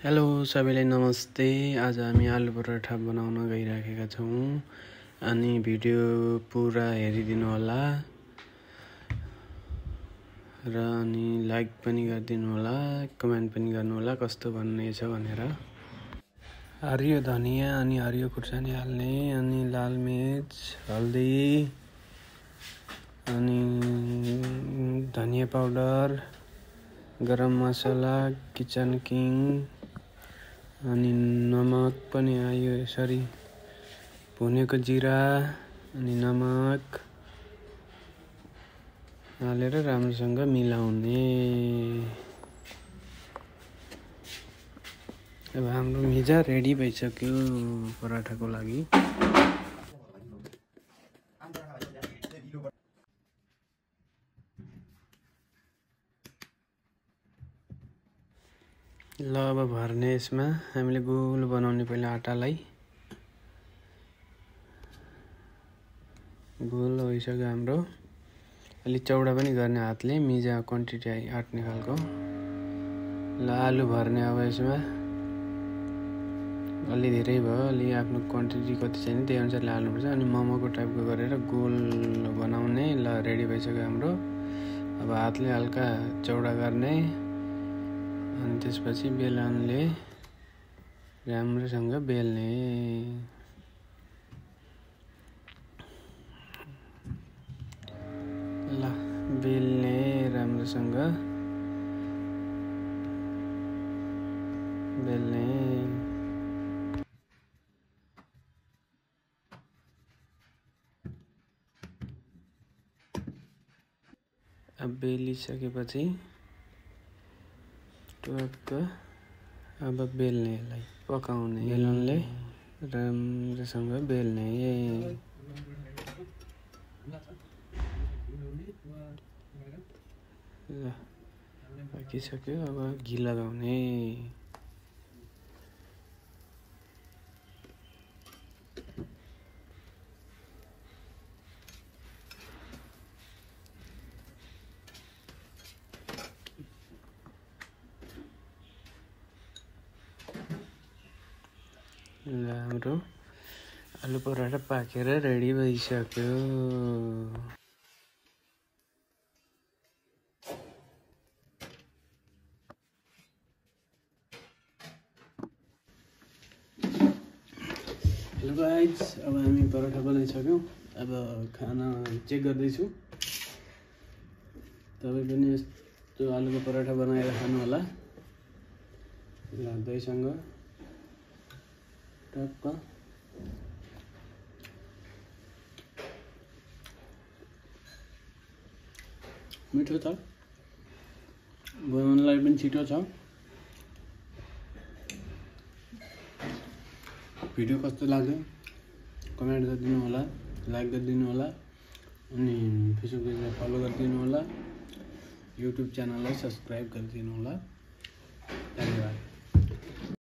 Hello सबैलाई नमस्ते। आज हामी आलु पराठा बनाउन गइराखेका छौं अनि भिडियो पुरा हेरिदिनु होला र अनि लाइक पनि गरिदिनु होला, कमेन्ट पनि गर्नु होला कस्तो बन्नेछ भनेर। हरियो धनिया अनि हरियो खुर्सानी हाल्ने अनि लाल मिर्च, हल्दी अनि धनिया पाउडर, गरम मसला, किचन किङ अनि नमक पनि आयो यसरी भुनेको जिरा अनि नमक हालेर राम्रोसँग मिलाउने। अब हाम्रो मिजा रेडी भइसक्यो पराठाको लागि। ल अब भर्ने यसमा हामीले गोल बनाउने पहिला आटालाई। गोल भइसक्यो हाम्रो। अलि चौडा पनि गर्ने हातले, मिजा क्वान्टिटी आट्ने खालको। ल आलु भर्ने अब यसमा अलि धेरै भयो, अलि आफ्नो क्वान्टिटी कति छैन त्यही अनुसारले हाल्नुपर्छ। अनि मोमोको टाइपको गरेर गोल बनाउने। ल रेडी भइसक्यो हाम्रो। अब हातले हल्का चौडा गर्ने अनि त्यसपछि बेलनले राम्रोसँग बेल्ने। ल बेल्ने राम्रोसँग बेल्ने। अब बेलिसकेपछि टक्क अब बेल्ने, यसलाई पकाउने। बेलनले राम्रोसँग बेल्ने। ल पाकिसक्यो। अब घी लगाउने। हाम्रो आलु पराठा पाकेर रेडी भइसक्यो। हेलो गाइज, अब हामी पराठा बनाइसक्यौँ। अब खाना चेक गर्दैछु। तपाईँ पनि यस्तो आलुको पराठा बनाएर खानु होला। दहीसँग टक्क। मिठो छ, बनाउनलाई पनि छिटो छ। भिडियो कस्तो लाग्यो कमेन्ट गरिदिनु होला, लाइक गरिदिनु होला अनि फेसबुक पेजलाई फलो गरिदिनु होला, युट्युब च्यानललाई सब्सक्राइब गरिदिनु होला। धन्यवाद।